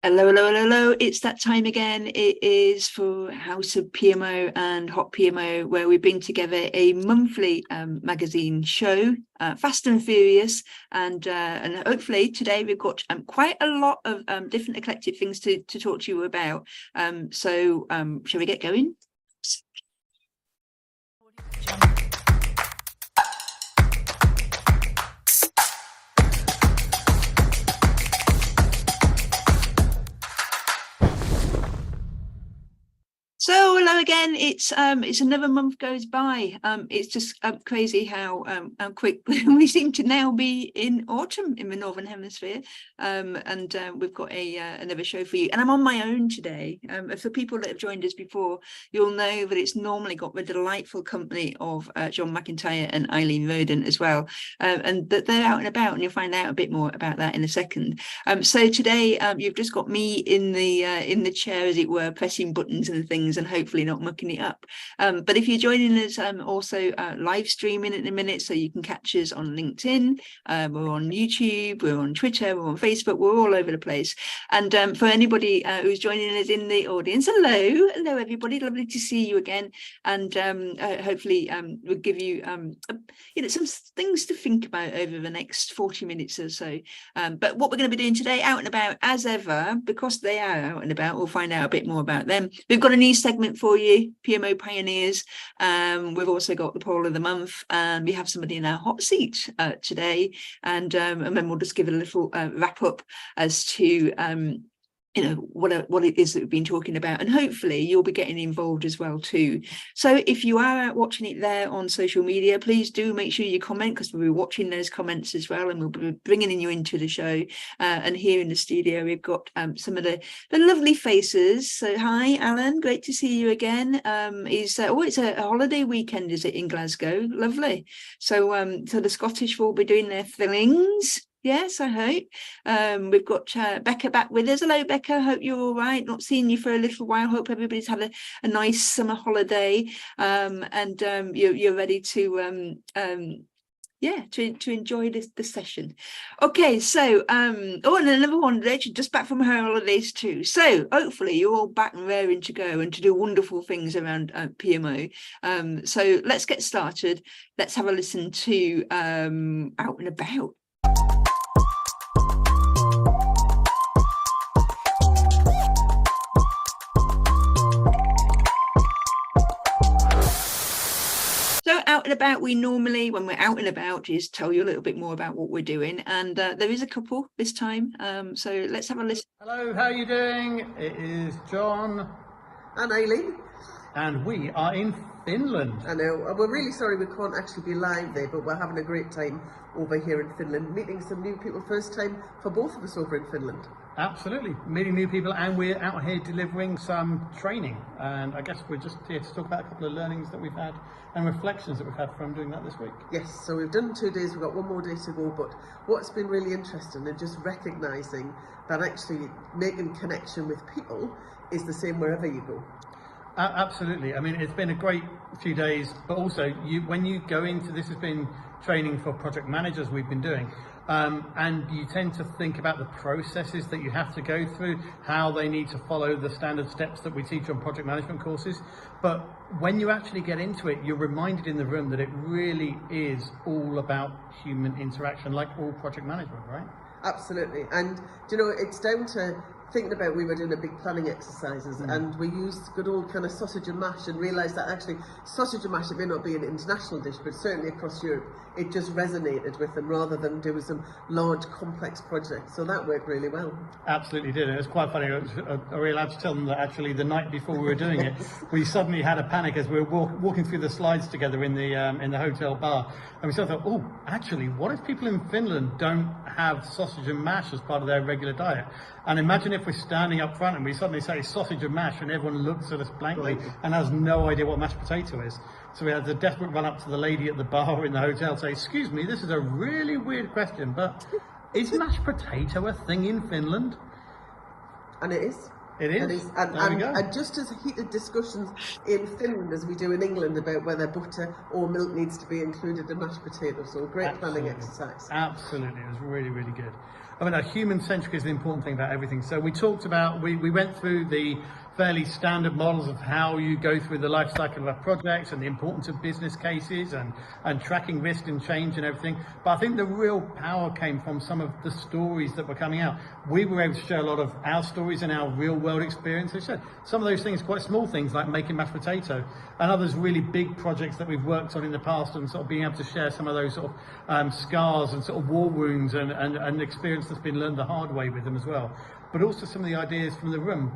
Hello, hello, hello, hello. It's that time again. It is for House of PMO and HotPMO, where we bring together a monthly magazine show, Fast and Furious. And hopefully today we've got quite a lot of different eclectic things to talk to you about. So shall we get going? So hello again. It's another month goes by. It's just crazy how quick we seem to now be in autumn in the Northern Hemisphere. We've got another show for you. And I'm on my own today. For people that have joined us before, you'll know that it's normally got the delightful company of John McIntyre and Eileen Roden as well. And that they're out and about, and you'll find out a bit more about that in a second. So today you've just got me in the chair, as it were, pressing buttons and things, and hopefully not mucking it up. But if you're joining us also live streaming in a minute, so you can catch us on LinkedIn, we're on YouTube, we're on Twitter, we're on Facebook, we're all over the place. And for anybody who's joining us in the audience, hello everybody, lovely to see you again. And hopefully we'll give you some things to think about over the next 40 minutes or so. But what we're going to be doing today, out and about as ever, because they are out and about, we'll find out a bit more about them. We've got a new segment for you, PMO Pioneers. We've also got the poll of the month, and we have somebody in our hot seat today, and then we'll just give a little wrap up as to what it is that we've been talking about, and hopefully you'll be getting involved as well too. So if you are out watching it there on social media, please do make sure you comment, because we'll be watching those comments as well, and we'll be bringing you into the show. And here in the studio we've got some of the lovely faces. So hi Alan, great to see you again. It's a holiday weekend, is it, in Glasgow? Lovely. So so the Scottish will be doing their fillings. Yes, I hope. We've got Becca back with us. Hello, Becca. Hope you're all right. Not seen you for a little while. Hope everybody's had a nice summer holiday, and you're ready to to enjoy the session. Okay, so and another one, Rachel, just back from her holidays too. So hopefully you're all back and raring to go and to do wonderful things around PMO. So let's get started. Let's have a listen to Out and About. So out and about, we normally, when we're out and about, is tell you a little bit more about what we're doing. And there is a couple this time. So let's have a listen. Hello, how are you doing? It is John. And Eileen. And we are in Finland. I know. We're really sorry we can't actually be live there, but we're having a great time over here in Finland, meeting some new people. First time for both of us over in Finland. Absolutely. Meeting new people, and we're out here delivering some training. And I guess we're just here to talk about a couple of learnings that we've had and reflections that we've had from doing that this week. Yes, so we've done 2 days, we've got one more day to go, but what's been really interesting is just recognising that actually making connection with people is the same wherever you go. Absolutely. I mean, it's been a great few days, but also when you go into this, has been training for project managers we've been doing. And you tend to think about the processes that you have to go through, how they need to follow the standard steps that we teach on project management courses. But when you actually get into it, you're reminded in the room that it really is all about human interaction, like all project management, right? Absolutely. And it's down to thinking about, we were doing a big planning exercises, and we used good old kind of sausage and mash, and realised that actually sausage and mash, it may not be an international dish, but certainly across Europe it just resonated with them, rather than doing some large complex projects. So that worked really well. Absolutely did. It was quite funny. Are we allowed to tell them that actually the night before we were doing it, we suddenly had a panic as we were walking through the slides together in the hotel bar, and we sort of thought, oh, actually, what if people in Finland don't have sausage and mash as part of their regular diet? And imagine if we're standing up front and we suddenly say sausage and mash, and everyone looks at us blankly and has no idea what mashed potato is. So we had the desperate run up to the lady at the bar in the hotel, say, excuse me, this is a really weird question, but is mashed potato a thing in Finland? And it is. It is. There we go. And just as heated discussions in Finland as we do in England about whether butter or milk needs to be included in mashed potatoes. So a great planning exercise. Absolutely, it was really, really good. I mean, human-centric is the important thing about everything. So we talked about, we went through the fairly standard models of how you go through the life cycle of a project and the importance of business cases and tracking risk and change and everything. But I think the real power came from some of the stories that were coming out. We were able to share a lot of our stories and our real world experiences. Some of those things, quite small things like making mashed potato, and others really big projects that we've worked on in the past, and sort of being able to share some of those sort of scars and sort of war wounds and experience that's been learned the hard way with them as well. But also some of the ideas from the room,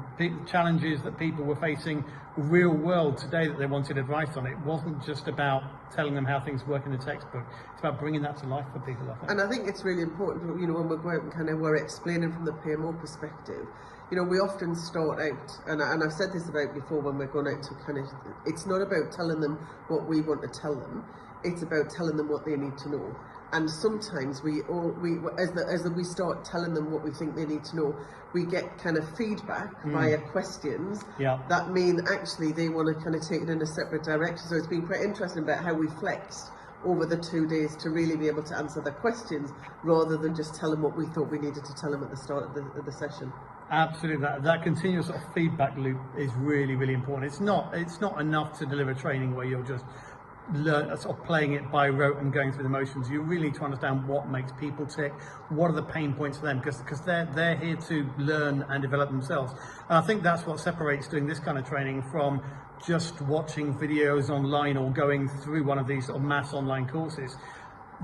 challenges that people were facing real world today that they wanted advice on. It wasn't just about telling them how things work in the textbook. It's about bringing that to life for people, I think. And I think it's really important, when we go out and kind of we're explaining from the PMO perspective, we often start out, and I've said this about before when we're going out to kind of, it's not about telling them what we want to tell them, it's about telling them what they need to know. And sometimes as we start telling them what we think they need to know, we get kind of feedback via questions that mean actually they want to kind of take it in a separate direction. So it's been quite interesting about how we flexed over the 2 days to really be able to answer the questions rather than just tell them what we thought we needed to tell them at the start of the session. Absolutely, that continuous sort of feedback loop is really, really important. It's not enough to deliver training where you're just sort of playing it by rote and going through the motions. You really need to understand what makes people tick, what are the pain points for them, because they're here to learn and develop themselves. And I think that's what separates doing this kind of training from just watching videos online or going through one of these sort of mass online courses.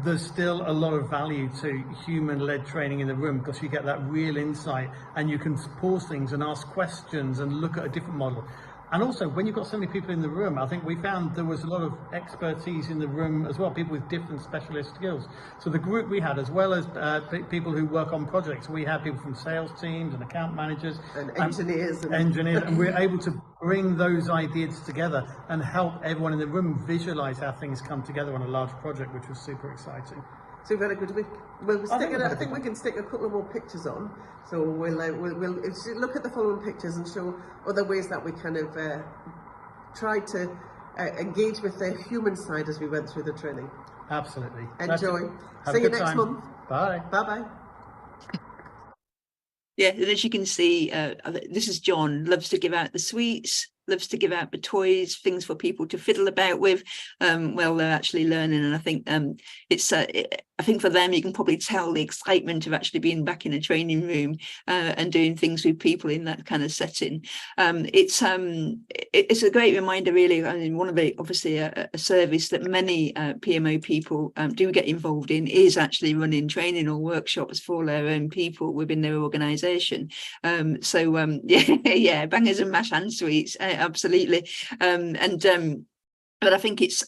There's still a lot of value to human-led training in the room because you get that real insight and you can pause things and ask questions and look at a different model. And also, when you've got so many people in the room, I think we found there was a lot of expertise in the room as well, people with different specialist skills. So the group we had, as well as people who work on projects, we had people from sales teams and account managers. And engineers. And we're able to bring those ideas together and help everyone in the room visualize how things come together on a large project, which was super exciting. So we've had a good week. I think we can stick a couple of more pictures on. So we'll look at the following pictures and show other ways that we kind of tried to engage with the human side as we went through the training. Absolutely. Enjoy. See you next month. Bye. Bye-bye. Yeah, and as you can see, this is John, loves to give out the sweets, loves to give out the toys, things for people to fiddle about with while they're actually learning. And I think I think for them, you can probably tell the excitement of actually being back in a training room and doing things with people in that kind of setting. It's a great reminder, really. I mean, one of the, obviously, a service that many PMO people do get involved in is actually running training or workshops for their own people within their organisation. Yeah, bangers and mash and sweets, absolutely. But I think it's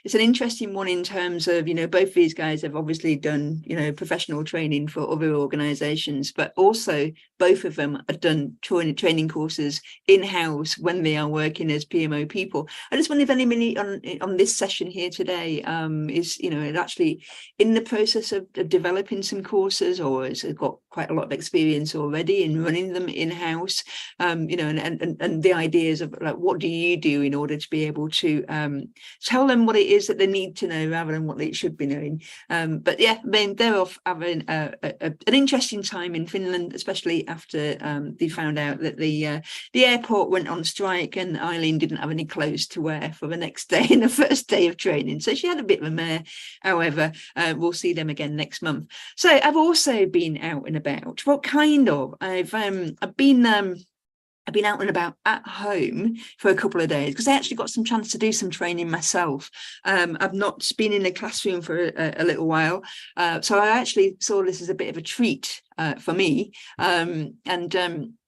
it's an interesting one in terms of, both these guys have obviously done, professional training for other organisations, but also both of them have done training courses in-house when they are working as PMO people. I just wonder if anybody on this session here today is, actually in the process of developing some courses, or has got quite a lot of experience already in running them in-house, and the ideas of, like, what do you do in order to be able to tell them what it is that they need to know rather than what they should be knowing. But yeah, I mean, they're off having an interesting time in Finland, especially after they found out that the airport went on strike and Eileen didn't have any clothes to wear for the next day and the first day of training. So she had a bit of a mare. However, we'll see them again next month. So I've also been out and about. Well, kind of. I've been out and about at home for a couple of days because I actually got some chance to do some training myself. I've not been in a classroom for a little while, so I actually saw this as a bit of a treat for me.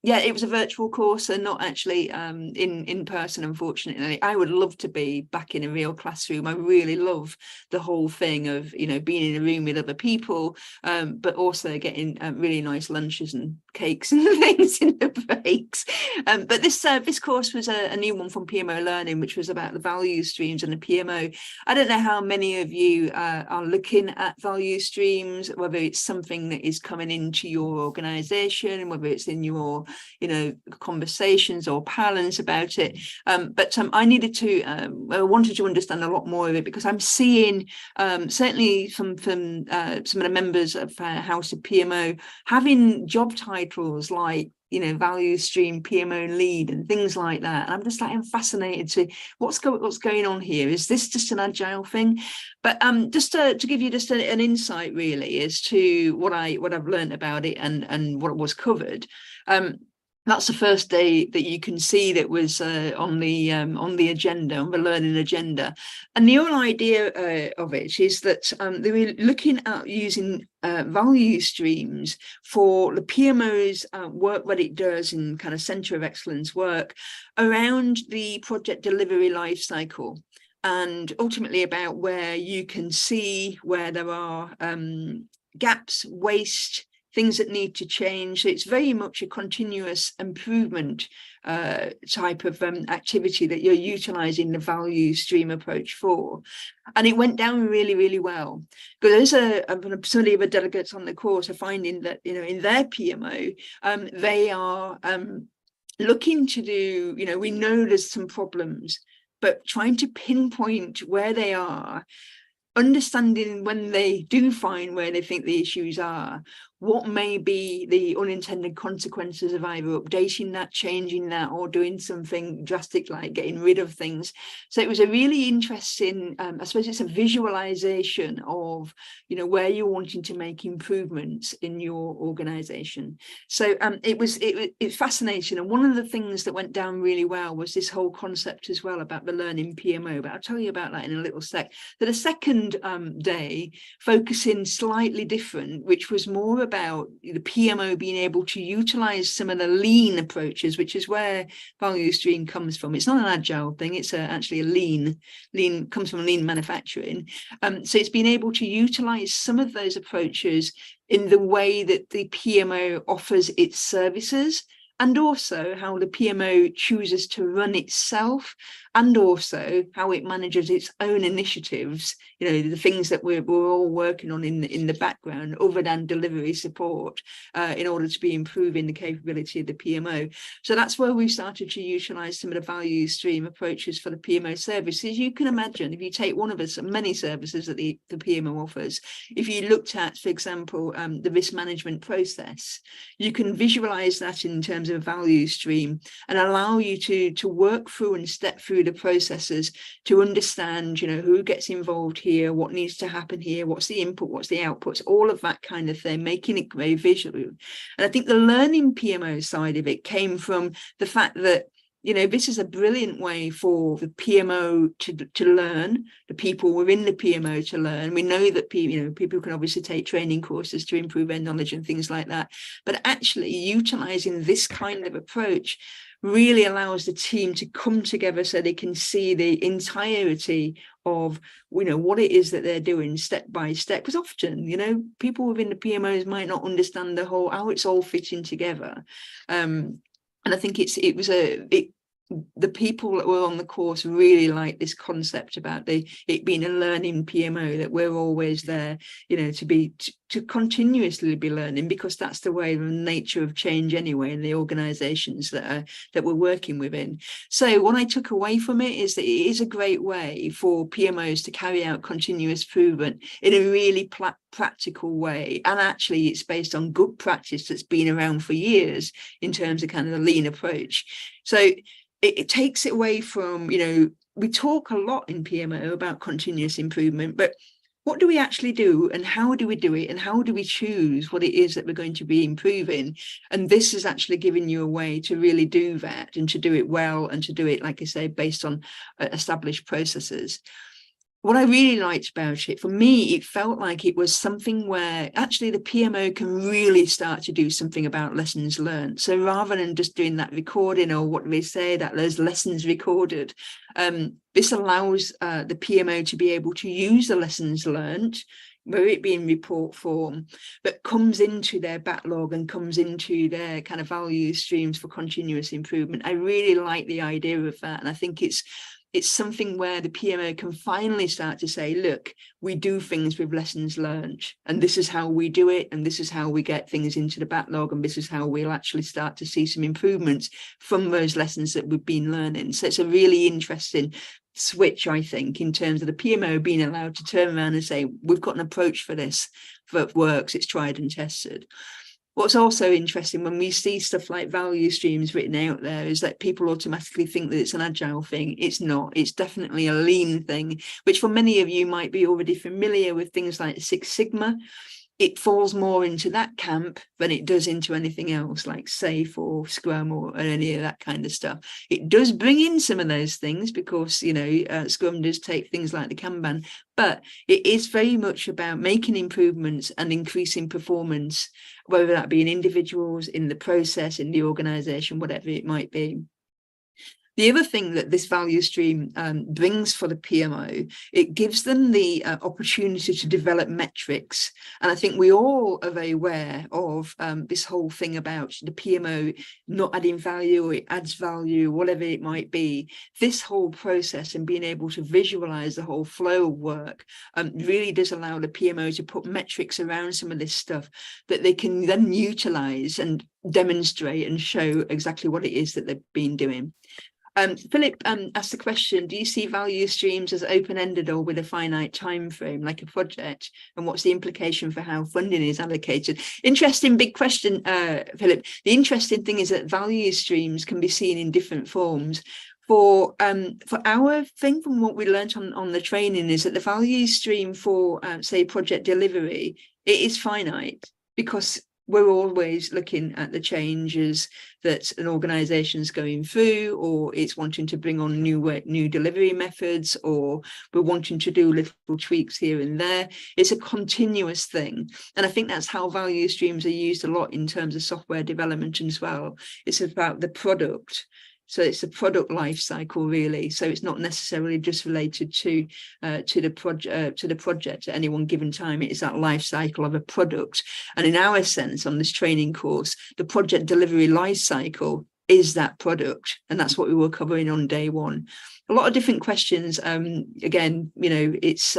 Yeah, it was a virtual course and not actually in person, unfortunately. I would love to be back in a real classroom. I really love the whole thing of, being in a room with other people, but also getting really nice lunches and cakes and things in the breaks. But this course was a new one from PMO Learning, which was about the value streams and the PMO. I don't know how many of you are looking at value streams, whether it's something that is coming into into your organization, whether it's in your, you know, conversations or parlance about it. But I needed to, I wanted to understand a lot more of it, because I'm seeing certainly from some of the members of House of PMO having job titles like, you know, value stream PMO lead and things like that. And I'm just like, I'm fascinated to what's going on here. Is this just an agile thing? But just to give you just an insight really as to what I've learned about it and what was covered. That's the first day that you can see that was on the agenda, on the learning agenda. And the whole idea of it is that they were looking at using value streams for the PMO's work that it does in kind of centre of excellence work around the project delivery life cycle, and ultimately about where you can see where there are gaps, waste, things that need to change. So it's very much a continuous improvement type of activity that you're utilizing the value stream approach for. And it went down really, really well. Because some of the other delegates on the course are finding that, you know, in their PMO, they are looking to do, you know, we know there's some problems, but trying to pinpoint where they are, understanding when they do find where they think the issues are, what may be the unintended consequences of either updating that, changing that, or doing something drastic like getting rid of things. So it was a really interesting, I suppose it's a visualization of, you know, where you're wanting to make improvements in your organization. So it's fascinating. And one of the things that went down really well was this whole concept as well about the learning PMO, but I'll tell you about that in a little sec. So the second day, focusing slightly different, which was more about the PMO being able to utilize some of the lean approaches, which is where value stream comes from. It's not an agile thing, it's actually a lean comes from lean manufacturing. So it's been able to utilize some of those approaches in the way that the PMO offers its services, and also how the PMO chooses to run itself, and also how it manages its own initiatives, you know, the things that we're all working on in the background, other than delivery support, in order to be improving the capability of the PMO. So that's where we started to utilize some of the value stream approaches for the PMO services. You can imagine, if you take one of the many services that the PMO offers, if you looked at, for example, the risk management process, you can visualize that in terms of a value stream and allow you to work through and step through the processes to understand, you know, who gets involved here, what needs to happen here, what's the input, what's the outputs, all of that kind of thing, making it very visual. And I think the learning PMO side of it came from the fact that, you know, this is a brilliant way for the PMO to learn, the people within the PMO to learn. We know that people can obviously take training courses to improve their knowledge and things like that, but actually utilizing this kind of approach really allows the team to come together so they can see the entirety of, you know, what it is that they're doing step by step. Because often, you know, people within the PMOs might not understand the whole, how it's all fitting together. And I think the people that were on the course really like this concept about it being a learning PMO, that we're always there, you know, to continuously be learning, because that's the way, the nature of change anyway in the organizations that we're working within. So what I took away from it is that it is a great way for PMOs to carry out continuous improvement in a really practical way. And actually it's based on good practice that's been around for years in terms of kind of the lean approach. So it takes it away from, you know, we talk a lot in PMO about continuous improvement, but what do we actually do, and how do we do it, and how do we choose what it is that we're going to be improving? And this is actually giving you a way to really do that, and to do it well, and to do it, like I say, based on established processes. What I really liked about it, for me, it felt like it was something where actually the PMO can really start to do something about lessons learned. So rather than just doing that recording, or what do they say, that there's lessons recorded, this allows the PMO to be able to use the lessons learned, whether it be in report form, but comes into their backlog and comes into their kind of value streams for continuous improvement. I really like the idea of that. And I think it's it's something where the PMO can finally start to say, look, we do things with lessons learned, and this is how we do it, and this is how we get things into the backlog, and this is how we'll actually start to see some improvements from those lessons that we've been learning. So it's a really interesting switch, I think, in terms of the PMO being allowed to turn around and say, we've got an approach for this that works, it's tried and tested. What's also interesting when we see stuff like value streams written out there is that people automatically think that it's an agile thing. It's not. It's definitely a lean thing, which for many of you might be already familiar with things like Six Sigma. It falls more into that camp than it does into anything else like SAFe or Scrum or any of that kind of stuff. It does bring in some of those things because, you know, Scrum does take things like the Kanban, but it is very much about making improvements and increasing performance, whether that be in individuals, in the process, in the organization, whatever it might be. The other thing that this value stream brings for the PMO, it gives them the opportunity to develop metrics. And I think we all are very aware of this whole thing about the PMO not adding value, or it adds value, whatever it might be. This whole process and being able to visualize the whole flow of work really does allow the PMO to put metrics around some of this stuff that they can then utilize and demonstrate and show exactly what it is that they've been doing. Philip asked the question, do you see value streams as open-ended or with a finite time frame like a project, and what's the implication for how funding is allocated? Interesting big question, Philip. The interesting thing is that value streams can be seen in different forms. For our thing, from what we learned on the training, is that the value stream for say project delivery, it is finite, because we're always looking at the changes that an organization is going through, or it's wanting to bring on new delivery methods, or we're wanting to do little tweaks here and there. It's a continuous thing. And I think that's how value streams are used a lot in terms of software development as well. It's about the product. So it's a product life cycle, really. So it's not necessarily just related to the project at any one given time. It is that life cycle of a product. And in our sense, on this training course, the project delivery life cycle is that product, and that's what we were covering on day one. A lot of different questions. Again, you know, it's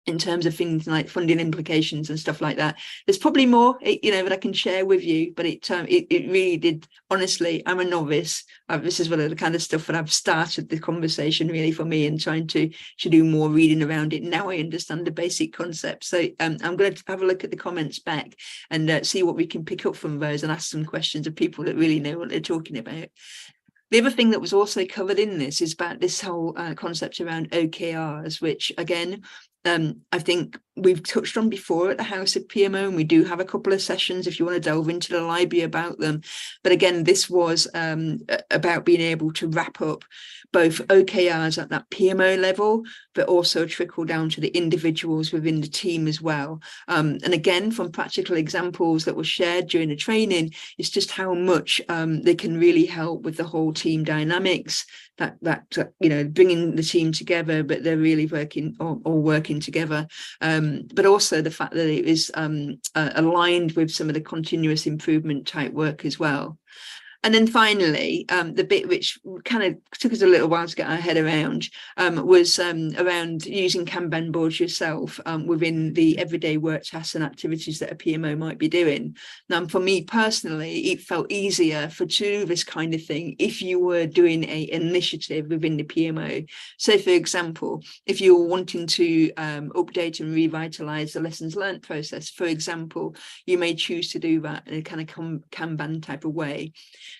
in terms of things like funding implications and stuff like that. There's probably more, you know, that I can share with you, but it really did. Honestly, I'm a novice. This is one of the kind of stuff that I've started the conversation really for me, and trying to do more reading around it. Now I understand the basic concepts. So I'm going to have a look at the comments back and see what we can pick up from those, and ask some questions of people that really know what they're talking about. The other thing that was also covered in this is about this whole concept around OKRs, which again, I think we've touched on before at the House of PMO, and we do have a couple of sessions if you want to delve into the library about them. But again, this was about being able to wrap up both OKRs at that PMO level, but also trickle down to the individuals within the team as well. And again, from practical examples that were shared during the training, it's just how much they can really help with the whole team dynamics, that you know, bringing the team together, but they're really working all working together. But also the fact that it is aligned with some of the continuous improvement type work as well. And then finally, the bit which kind of took us a little while to get our head around was around using Kanban boards yourself within the everyday work tasks and activities that a PMO might be doing. Now, for me personally, it felt easier to do this kind of thing if you were doing an initiative within the PMO. So, for example, if you're wanting to update and revitalize the lessons learned process, for example, you may choose to do that in a kind of Kanban type of way.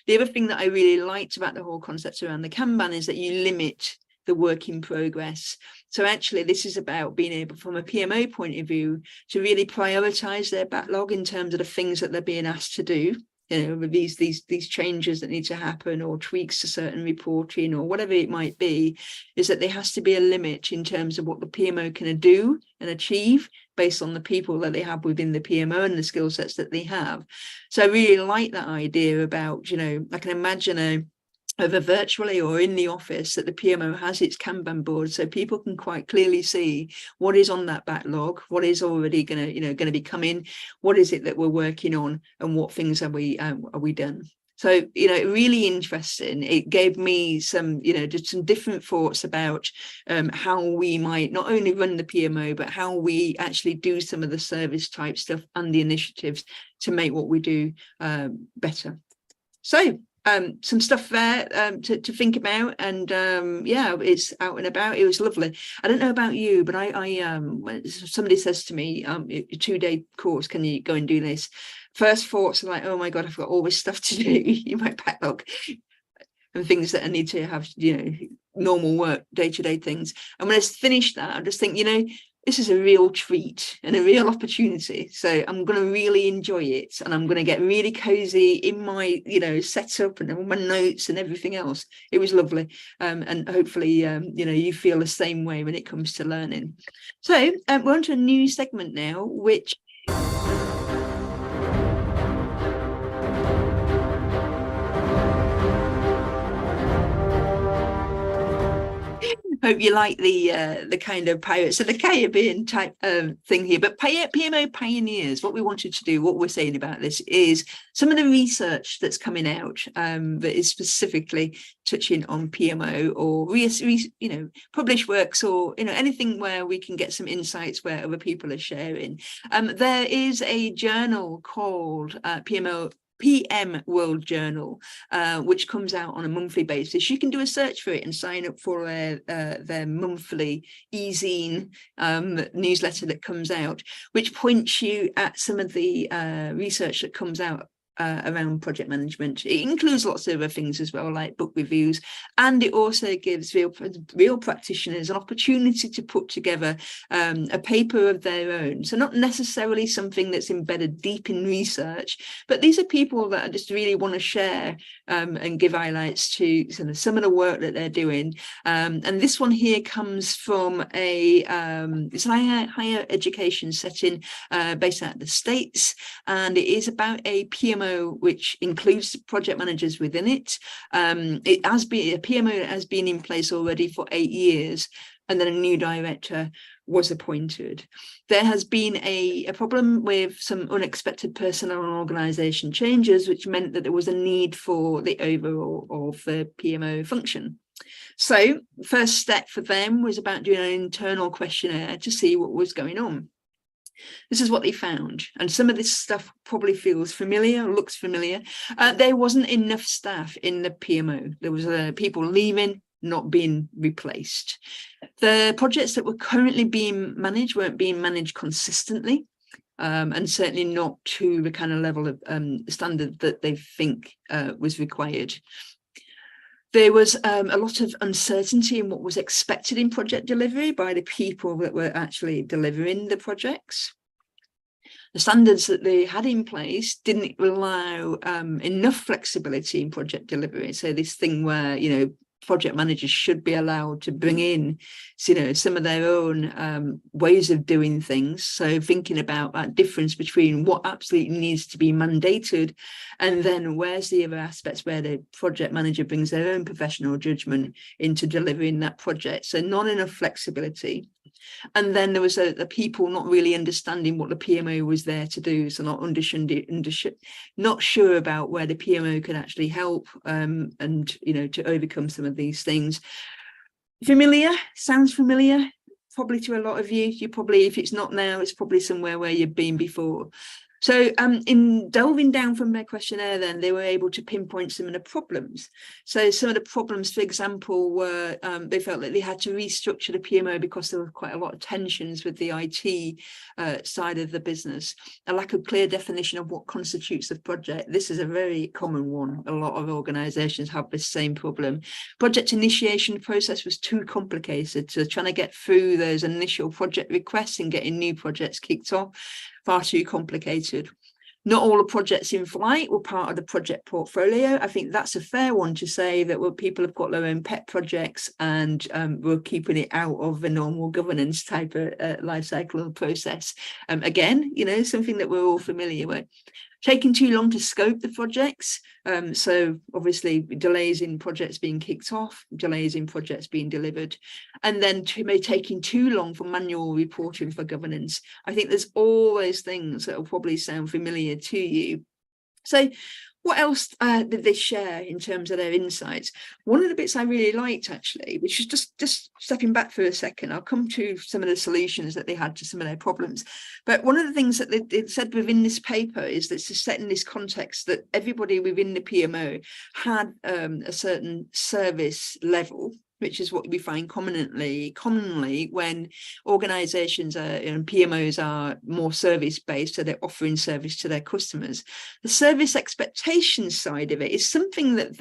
The other thing that I really liked about the whole concept around the Kanban is that you limit the work in progress. So actually, this is about being able, from a PMO point of view, to really prioritize their backlog in terms of the things that they're being asked to do. You know, with these changes that need to happen, or tweaks to certain reporting, or whatever it might be, is that there has to be a limit in terms of what the PMO can do and achieve based on the people that they have within the PMO and the skill sets that they have. So I really like that idea about, you know, I can imagine either virtually or in the office, that the PMO has its Kanban board, so people can quite clearly see what is on that backlog, what is already going to be coming, what is it that we're working on, and what things are we done. So, you know, really interesting. It gave me some, you know, just some different thoughts about how we might not only run the PMO, but how we actually do some of the service type stuff and the initiatives to make what we do better. So some stuff there to think about, and yeah, it's out and about. It was lovely. I don't know about you, but when somebody says to me, a 2-day course, can you go and do this? First thoughts are like, oh my God, I've got all this stuff to do in my backlog and things that I need to have, you know, normal work, day-to-day things. And when I finish that, I just think, you know, this is a real treat and a real opportunity. So I'm going to really enjoy it, and I'm going to get really cozy in my, you know, setup and all my notes and everything else. It was lovely. And hopefully, you know, you feel the same way when it comes to learning. So we're on to a new segment now, which hope you like the kind of Pirates of the Caribbean type thing here. But PMO pioneers, what we wanted to do, what we're saying about this is some of the research that's coming out that is specifically touching on PMO, or you know, published works, or you know, anything where we can get some insights where other people are sharing. There is a journal called PM World Journal, which comes out on a monthly basis. You can do a search for it and sign up for their monthly e-zine newsletter that comes out, which points you at some of the research that comes out around project management. It includes lots of other things as well, like book reviews, and it also gives real practitioners an opportunity to put together a paper of their own. So not necessarily something that's embedded deep in research, but these are people that just really want to share and give highlights to some of the work that they're doing. And this one here comes from it's a higher education setting based out of the States, and it is about a PMO which includes project managers within it. It has been a PMO that has been in place already for 8 years, and then a new director was appointed. There has been a problem with some unexpected personnel and organisation changes, which meant that there was a need for the overhaul of the PMO function. So first step for them was about doing an internal questionnaire to see what was going on. This is what they found, and some of this stuff probably feels familiar, looks familiar. There wasn't enough staff in the PMO. There was people leaving, not being replaced. The projects that were currently being managed weren't being managed consistently, and certainly not to the kind of level of standard that they think was required. There was a lot of uncertainty in what was expected in project delivery by the people that were actually delivering the projects. The standards that they had in place didn't allow enough flexibility in project delivery. So this thing where, you know, project managers should be allowed to bring in, you know, some of their own ways of doing things. So thinking about that difference between what absolutely needs to be mandated, and then where's the other aspects where the project manager brings their own professional judgment into delivering that project. So not enough flexibility. And then there was the people not really understanding what the PMO was there to do, so not sure about where the PMO could actually help, and you know, to overcome some of these things. Familiar? Sounds familiar? Probably to a lot of you. You probably, if it's not now, it's probably somewhere where you've been before. So in delving down from their questionnaire, then they were able to pinpoint some of the problems. So some of the problems, for example, were they felt that they had to restructure the PMO because there were quite a lot of tensions with the IT side of the business. A lack of clear definition of what constitutes a project. This is a very common one. A lot of organisations have this same problem. Project initiation process was too complicated. So trying to get through those initial project requests and getting new projects kicked off, far too complicated. Not all the projects in flight were part of the project portfolio. I think that's a fair one to say, that people have got their own pet projects and we're keeping it out of the normal governance type of life cycle process. Again, you know, something that we're all familiar with. Taking too long to scope the projects. So obviously delays in projects being kicked off, delays in projects being delivered, and then taking too long for manual reporting for governance. I think there's all those things that will probably sound familiar to you. So What else did they share in terms of their insights? One of the bits I really liked, actually, which is just stepping back for a second, I'll come to some of the solutions that they had to some of their problems. But one of the things that they said within this paper is that to set in this context that everybody within the PMO had a certain service level, which is what we find commonly when organizations and PMOs are more service-based, so they're offering service to their customers. The service expectations side of it is something that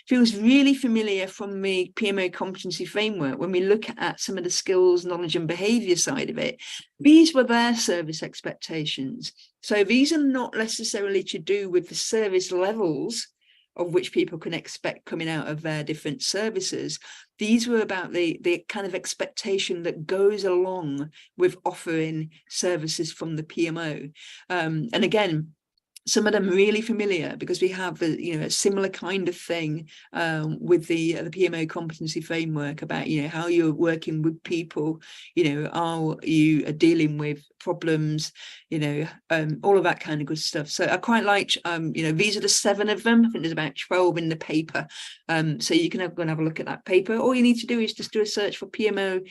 feels really familiar from the PMO competency framework. When we look at some of the skills, knowledge and behavior side of it, these were their service expectations. So these are not necessarily to do with the service levels of which people can expect coming out of their different services. These were about the kind of expectation that goes along with offering services from the PMO. And again, some of them really familiar because we have a similar kind of thing with the PMO competency framework about how you're working with people, how you are dealing with problems, all of that kind of good stuff. So I quite liked these are the 7 of them. I think there's about 12 in the paper, so you can go and have a look at that paper. All you need to do is just do a search for PMO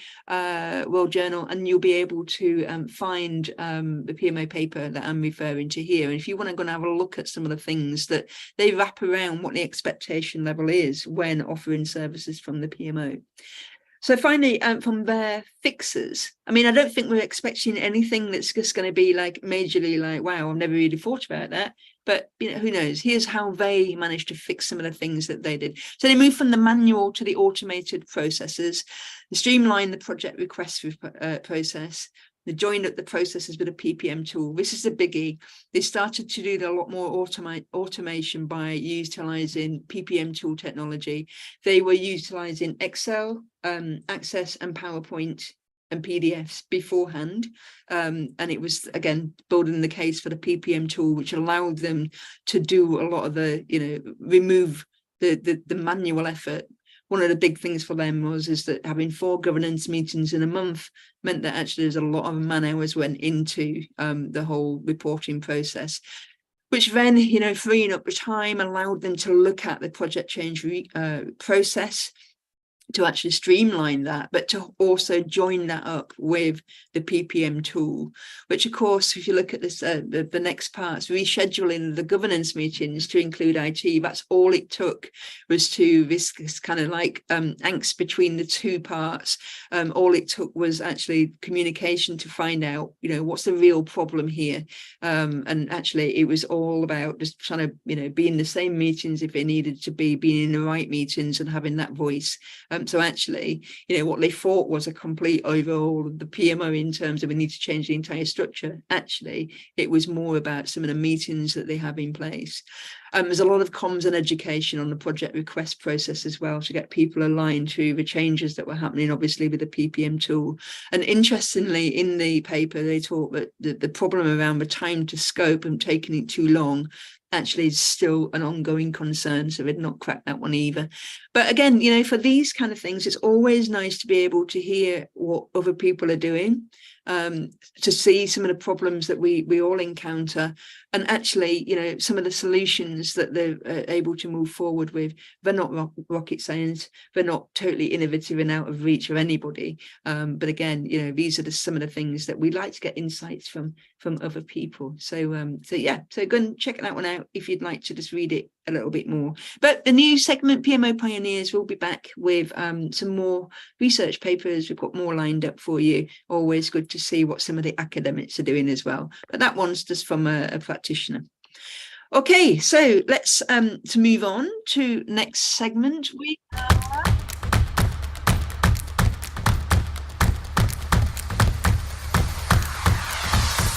World Journal and you'll be able to find the PMO paper that I'm referring to here. And if you want to go and have a look at some of the things that they wrap around what the expectation level is when offering services from the PMO. So finally, from their fixes, I mean, I don't think we're expecting anything that's just going to be like majorly like, wow, I've never really thought about that. But, who knows? Here's how they managed to fix some of the things that they did. So they moved from the manual to the automated processes. They streamlined the project request process. They joined up the processes with a PPM tool. This is a biggie. They started to do a lot more automation by utilizing PPM tool technology. They were utilizing Excel, Access and PowerPoint and PDFs beforehand. And it was, again, building the case for the PPM tool, which allowed them to do a lot of the, remove the manual effort. One of the big things for them is that having 4 governance meetings in a month meant that actually there's a lot of man hours went into the whole reporting process, which then, freeing up the time allowed them to look at the project change process to actually streamline that, but to also join that up with the PPM tool, which of course, if you look at this, the next parts, rescheduling the governance meetings to include IT, that's all it took was to this kind of like angst between the 2 parts. All it took was actually communication to find out, what's the real problem here. And actually it was all about just trying to, be in the same meetings if it needed to be, being in the right meetings and having that voice. So actually, what they thought was a complete overhaul of the PMO in terms of we need to change the entire structure. Actually, it was more about some of the meetings that they have in place. There's a lot of comms and education on the project request process as well to get people aligned to the changes that were happening, obviously, with the PPM tool. And interestingly, in the paper, they talk that the problem around the time to scope and taking it too long actually is still an ongoing concern. So they'd not cracked that one either. But again, for these kind of things, it's always nice to be able to hear what other people are doing, to see some of the problems that we all encounter. And actually, some of the solutions that they're able to move forward with, they're not rocket science. They're not totally innovative and out of reach of anybody. But again, these are some of the things that we like to get insights from other people. So yeah, so go and check that one out if you'd like to just read it a little bit more. But the new segment, PMO Pioneers, will be back with some more research papers. We've got more lined up for you. Always good to see what some of the academics are doing as well. But that one's just from a practitioner. Okay, so let's to move on to next segment.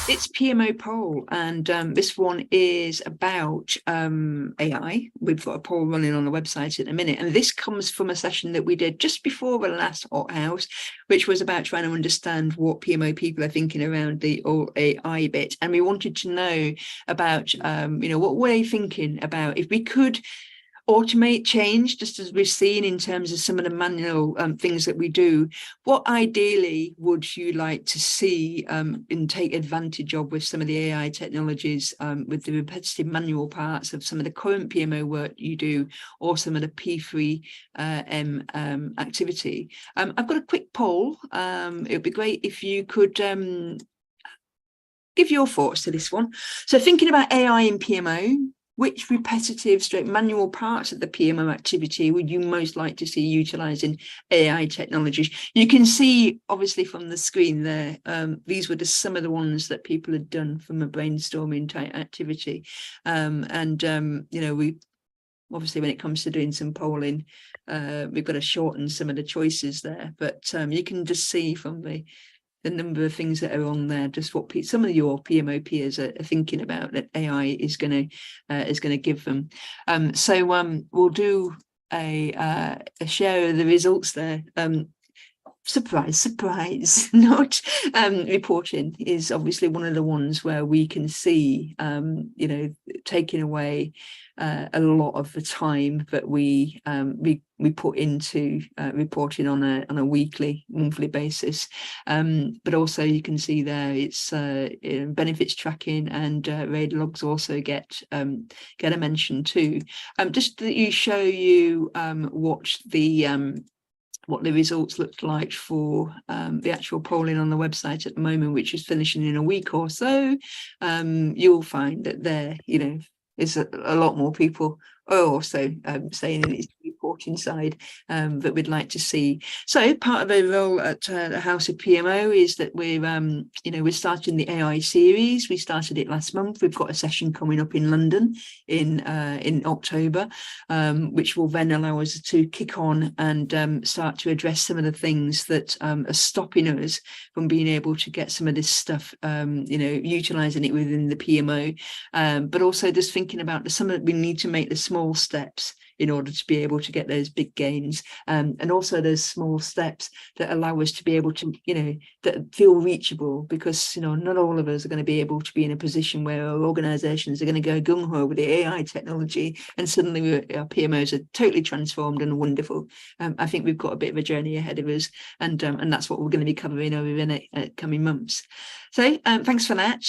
It's PMO poll, and this one is about AI. We've got a poll running on the website in a minute, and this comes from a session that we did just before the last HotHouse, which was about trying to understand what PMO people are thinking around the AI bit. And we wanted to know about, what were they thinking about if we could automate change, just as we've seen in terms of some of the manual things that we do. What ideally would you like to see and take advantage of with some of the AI technologies, with the repetitive manual parts of some of the current PMO work you do, or some of the P3M activity? I've got a quick poll. It would be great if you could give your thoughts to this one. So thinking about AI in PMO, which repetitive stroke manual parts of the PMO activity would you most like to see utilising AI technologies? You can see, obviously, from the screen there, these were just some of the ones that people had done from a brainstorming type activity. You know, we obviously, when it comes to doing some polling, we've got to shorten some of the choices there. But you can just see from the number of things that are on there, just what some of your PMO peers are thinking about that AI is going to give them. We'll do a share of the results there. Surprise, surprise, not reporting is obviously one of the ones where we can see, you know, taking away a lot of the time that we put into reporting on a weekly, monthly basis. But also you can see there it's benefits tracking, and raid logs also get a mention too. Just that you show you what the results look like for the actual polling on the website at the moment, which is finishing in a week or so. You'll find that there, you know, is a lot more people are also saying it's the reporting side that we'd like to see. So part of our role at the House of PMO is that we're, you know, we're starting the AI series. We started it last month. We've got a session coming up in London in October, which will then allow us to kick on and start to address some of the things that are stopping us from being able to get some of this stuff, you know, utilising it within the PMO, but also just thinking about some of we need to make the small steps in order to be able to get those big gains, and also those small steps that allow us to be able to, you know, that feel reachable, because, you know, not all of us are going to be able to be in a position where our organizations are going to go gung-ho with the AI technology and suddenly our PMOs are totally transformed and wonderful. I think we've got a bit of a journey ahead of us, and that's what we're going to be covering over the coming months. So thanks for that.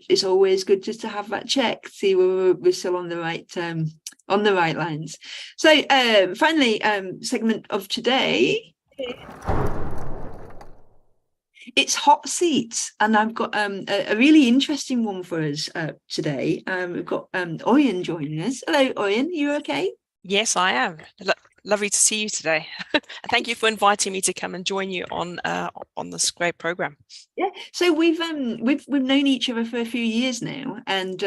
It's always good just to have that check, see whether we're still on the right lines. So finally, segment of today, it's hot seats, and I've got a really interesting one for us today. We've got Orion joining us. Hello, Orion, you okay? Yes, I am. Lovely to see you today. Thank you for inviting me to come and join you on this great program. Yeah, so we've known each other for a few years now, and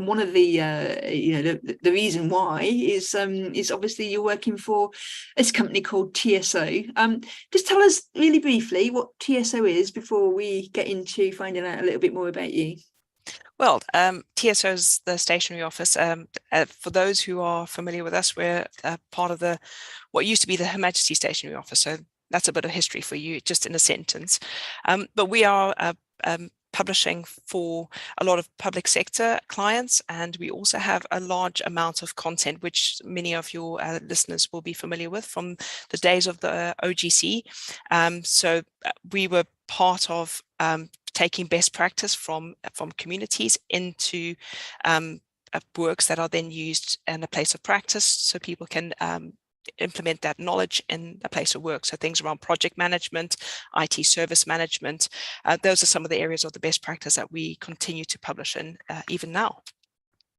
one of the you know, the reason why is obviously you're working for this company called TSO. Just tell us really briefly what TSO is before we get into finding out a little bit more about you. Well, TSO is the stationery office. For those who are familiar with us, we're part of what used to be the Her Majesty Stationery Office. So that's a bit of history for you, just in a sentence. But we are publishing for a lot of public sector clients, and we also have a large amount of content which many of your listeners will be familiar with from the days of the OGC. So we were part of taking best practice from communities into works that are then used in a place of practice, so people can implement that knowledge in a place of work. So things around project management, IT service management, those are some of the areas of the best practice that we continue to publish in even now.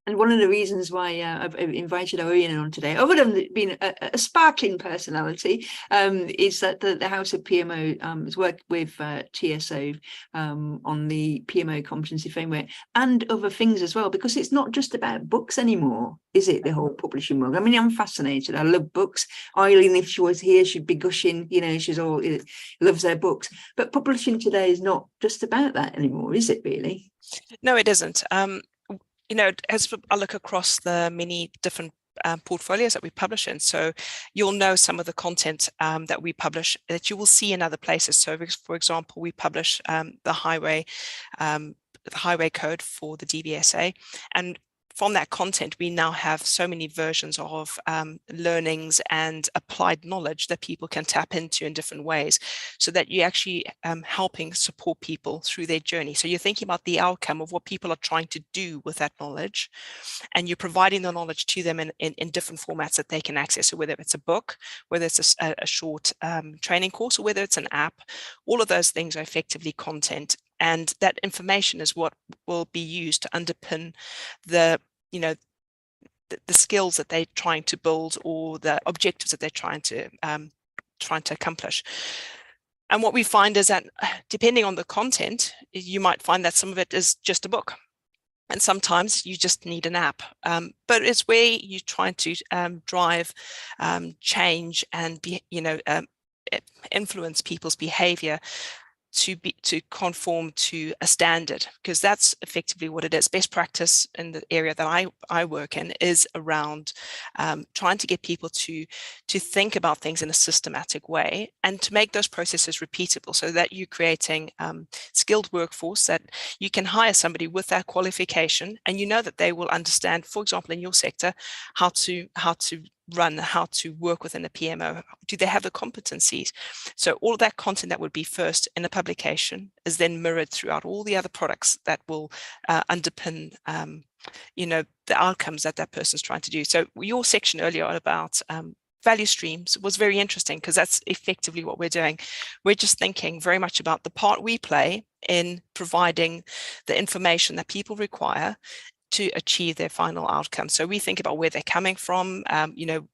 And one of the reasons why I've invited Orion on today, other than being a sparkling personality, is that the House of PMO has worked with TSO on the PMO competency framework and other things as well, because it's not just about books anymore, is it? The whole publishing world. I mean, I'm fascinated. I love books. Eileen, if she was here, she'd be gushing. You know, she's all loves her books. But publishing today is not just about that anymore, is it? Really? No, it isn't. You know, as I look across the many different portfolios that we publish in, so you'll know some of the content that we publish that you will see in other places. So, for example, we publish the highway code for the DVSA, and from that content, we now have so many versions of learnings and applied knowledge that people can tap into in different ways, so that you're actually helping support people through their journey. So you're thinking about the outcome of what people are trying to do with that knowledge, and you're providing the knowledge to them in different formats that they can access. So whether it's a book, whether it's a short training course, or whether it's an app, all of those things are effectively content. And that information is what will be used to underpin the skills that they're trying to build, or the objectives that they're trying to accomplish. And what we find is that, depending on the content, you might find that some of it is just a book, and sometimes you just need an app. But it's where you're trying to drive change and influence people's behavior to conform to a standard, because that's effectively what it is. Best practice in the area that I work in is around trying to get people to think about things in a systematic way, and to make those processes repeatable, so that you're creating skilled workforce, that you can hire somebody with that qualification, and you know that they will understand, for example, in your sector, how to run, how to work within a PMO. Do they have the competencies? So all of that content that would be first in a publication is then mirrored throughout all the other products that will underpin the outcomes that person's trying to do. So your section earlier about value streams was very interesting, because that's effectively what we're doing. We're just thinking very much about the part we play in providing the information that people require to achieve their final outcome. So we think about where they're coming from,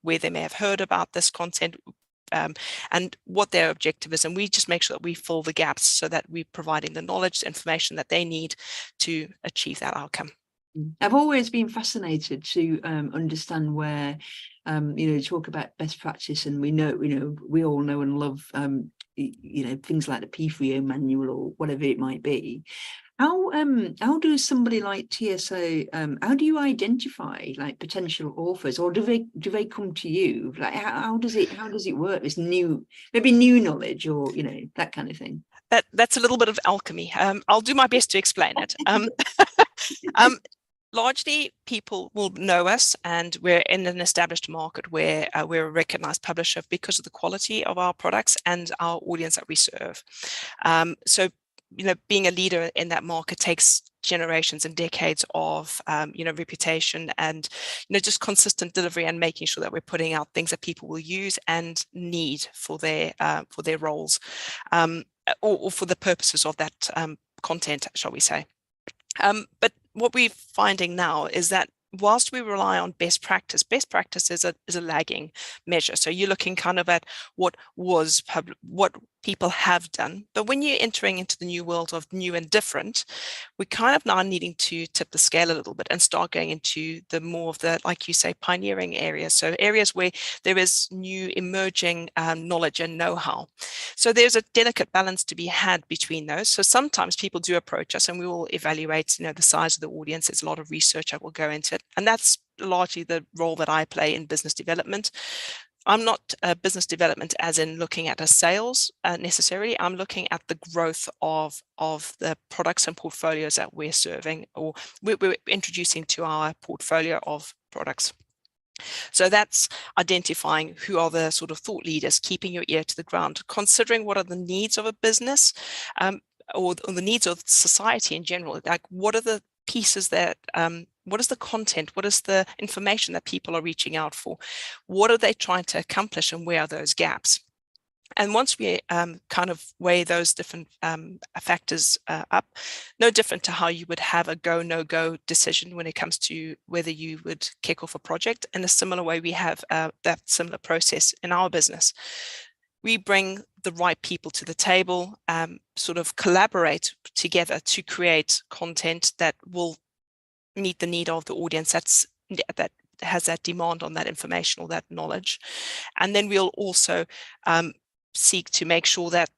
where they may have heard about this content, and what their objective is. And we just make sure that we fill the gaps, so that we're providing the knowledge, information that they need to achieve that outcome. I've always been fascinated to understand where, talk about best practice, and we all know and love, things like the P3O manual or whatever it might be. How does somebody like TSO, how do you identify like potential authors, or do they come to you? Like how does it work? This new knowledge, or that kind of thing. That's a little bit of alchemy. I'll do my best to explain it. Largely, people will know us, and we're in an established market where we're a recognized publisher because of the quality of our products and our audience that we serve. So being a leader in that market takes generations and decades of reputation, and just consistent delivery, and making sure that we're putting out things that people will use and need for their roles, or for the purposes of that content, shall we say. But what we're finding now is that whilst we rely on best practice is a lagging measure. So you're looking kind of at what people have done. But when you're entering into the new world of new and different, we're kind of now needing to tip the scale a little bit and start going into the more of the, like you say, pioneering areas. So areas where there is new emerging knowledge and know-how. So there's a delicate balance to be had between those. So sometimes people do approach us, and we will evaluate, the size of the audience. There's a lot of research that will go into it. And that's largely the role that I play in business development. I'm not business development as in looking at a sales necessarily. I'm looking at the growth of the products and portfolios that we're serving, or we're introducing to our portfolio of products. So that's identifying who are the sort of thought leaders, keeping your ear to the ground, considering what are the needs of a business, or the needs of society in general. Like, what are the pieces that what is the content, what is the information that people are reaching out for, what are they trying to accomplish, and where are those gaps? And once we kind of weigh those different factors up, no different to how you would have a go, no go decision when it comes to whether you would kick off a project. In a similar way, we have that similar process in our business. We bring the right people to the table, sort of collaborate together to create content that will meet the need of the audience that has that demand on that information or that knowledge. And then we'll also seek to make sure that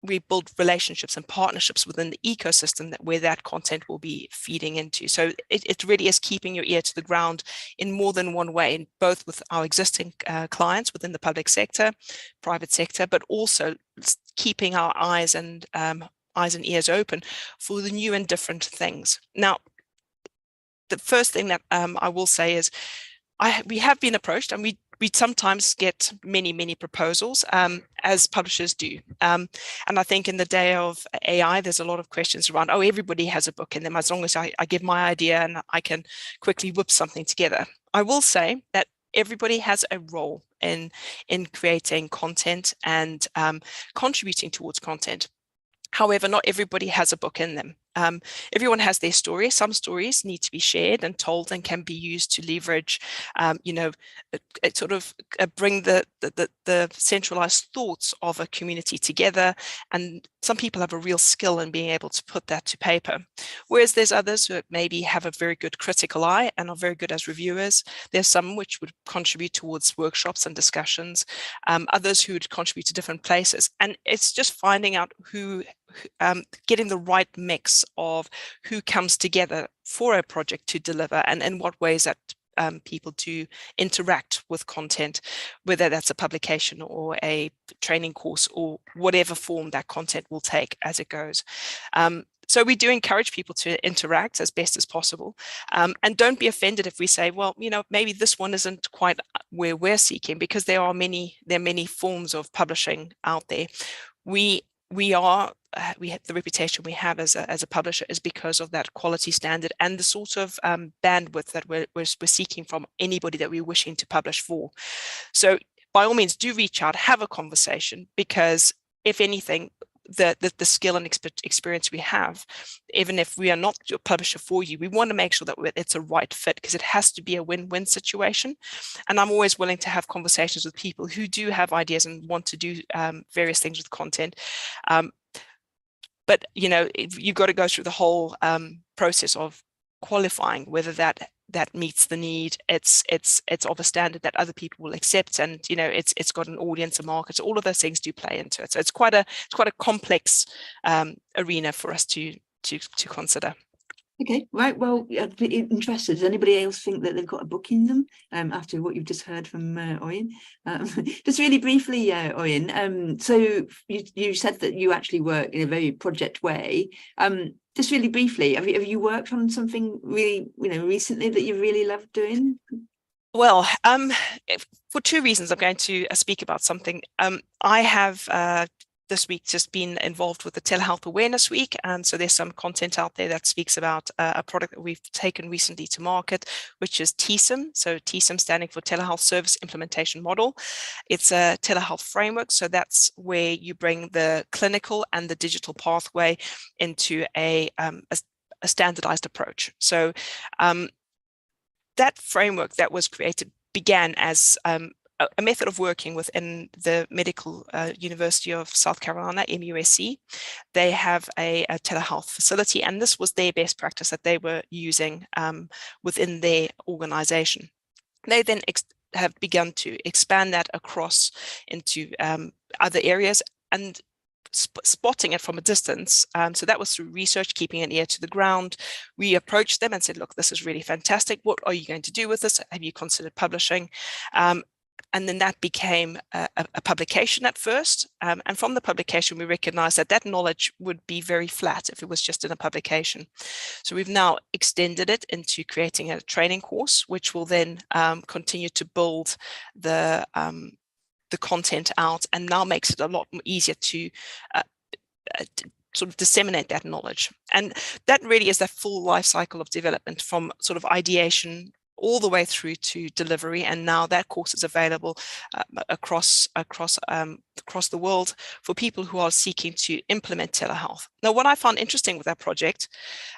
we build relationships and partnerships within the ecosystem where that content will be feeding into. So it really is keeping your ear to the ground in more than one way, both with our existing clients within the public sector, private sector, but also keeping our eyes and ears open for the new and different things. Now, the first thing that I will say is we have been approached, and we sometimes get many proposals, as publishers do. And I think in the day of AI, there's a lot of questions around, oh, everybody has a book in them, as long as I give my idea and I can quickly whip something together. I will say that everybody has a role in creating content and contributing towards content. However, not everybody has a book in them. Everyone has their story. Some stories need to be shared and told and can be used to leverage, bring the centralized thoughts of a community together. And some people have a real skill in being able to put that to paper. Whereas there's others who maybe have a very good critical eye and are very good as reviewers. There's some which would contribute towards workshops and discussions, others who would contribute to different places. And it's just finding out getting the right mix of who comes together for a project to deliver, and in what ways that people do interact with content, whether that's a publication or a training course or whatever form that content will take as it goes. So we do encourage people to interact as best as possible, and don't be offended if we say, well, maybe this one isn't quite where we're seeking, because there are many forms of publishing out there. We have the reputation we have as a publisher is because of that quality standard and the sort of bandwidth that we're seeking from anybody that we're wishing to publish for. So by all means, do reach out, have a conversation, because if anything, the skill and experience we have, even if we are not your publisher for you, we want to make sure that it's a right fit, because it has to be a win-win situation. And I'm always willing to have conversations with people who do have ideas and want to do various things with content. But you've got to go through the whole process of qualifying whether that meets the need, it's of a standard that other people will accept, and it's got an audience, a market. So all of those things do play into it. So it's quite a complex arena for us to consider. Okay, right. Well, I'd be interested. Does anybody else think that they've got a book in them after what you've just heard from Owen? Just really briefly, Owen. So you said that you actually work in a very project way. Just really briefly, have you worked on something really, recently that you really loved doing? Well, for two reasons, I'm going to speak about something. I have this week just been involved with the Telehealth Awareness Week, and so there's some content out there that speaks about a product that we've taken recently to market, which is TSIM. So TSIM standing for Telehealth Service Implementation Model. It's a telehealth framework, so that's where you bring the clinical and the digital pathway into a standardized approach. So that framework that was created began as a method of working within the Medical University of South Carolina, MUSC. They have a telehealth facility, and this was their best practice that they were using within their organization. They then have begun to expand that across into other areas and spotting it from a distance. So that was through research, keeping an ear to the ground. We approached them and said, look, this is really fantastic. What are you going to do with this? Have you considered publishing? And then that became a publication at first. And from the publication, we recognized that knowledge would be very flat if it was just in a publication. So we've now extended it into creating a training course, which will then continue to build the content out, and now makes it a lot easier to sort of disseminate that knowledge. And that really is that full life cycle of development, from sort of ideation all the way through to delivery. And now that course is available across the world for people who are seeking to implement telehealth. Now, what I found interesting with that project,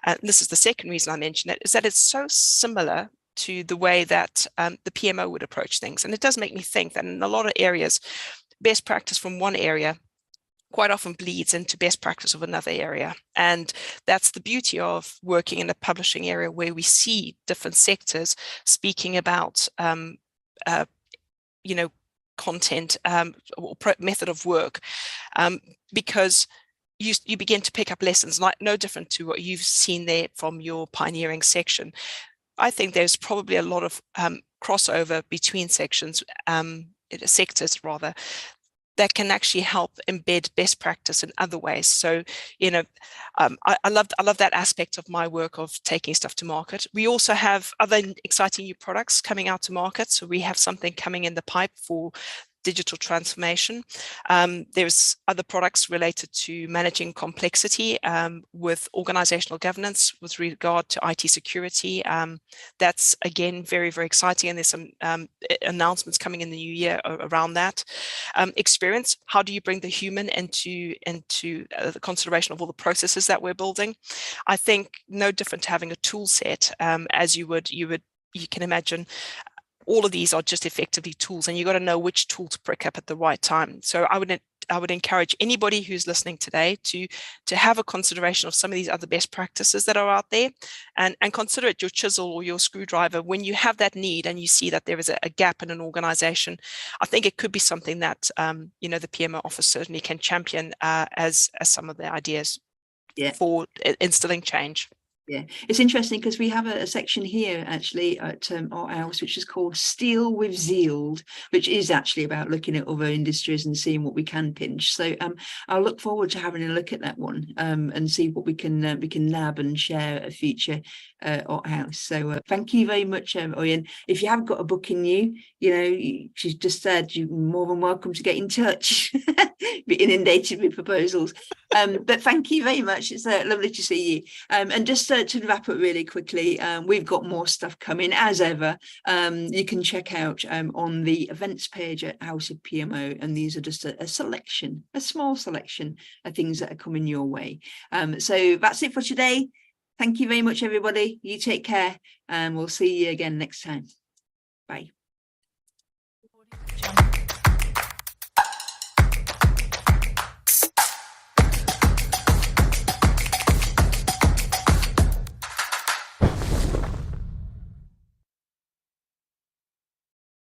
and this is the second reason I mentioned it, is that it's so similar to the way that the PMO would approach things. And it does make me think that in a lot of areas, best practice from one area quite often bleeds into best practice of another area. And that's the beauty of working in a publishing area, where we see different sectors speaking about, content or method of work, because you begin to pick up lessons no different to what you've seen there from your pioneering section. I think there's probably a lot of crossover between sectors rather, that can actually help embed best practice in other ways. So, you know, I love that aspect of my work of taking stuff to market. We also have other exciting new products coming out to market. So we have something coming in the pipe for digital transformation. There's other products related to managing complexity with organizational governance with regard to IT security. That's again very, very exciting, and there's some announcements coming in the new year around that. Experience, how do you bring the human into the consideration of all the processes that we're building? I think no different to having a tool set, as you can imagine. All of these are just effectively tools, and you've got to know which tool to pick up at the right time. So I would encourage anybody who's listening today to have a consideration of some of these other best practices that are out there, and consider it your chisel or your screwdriver when you have that need and you see that there is a gap in an organization. I think it could be something that you know, the PMO office certainly can champion as some of the ideas for instilling change. Yeah, it's interesting because we have a section here actually at HotHouse, which is called Steel with Zeal, which is actually about looking at other industries and seeing what we can pinch. So I'll look forward to having a look at that one and see what we can nab and share at a future HotHouse. So thank you very much, Oyen. If you have got a book in you, you know, she's just said you're more than welcome to get in touch, be inundated with proposals. But thank you very much. It's lovely to see you. And just to wrap up really quickly, we've got more stuff coming as ever. You can check out on the events page at House of PMO, and these are just a selection, a small selection of things that are coming your way. So that's it for today. Thank you very much, everybody. You take care, and we'll see you again next time. Bye.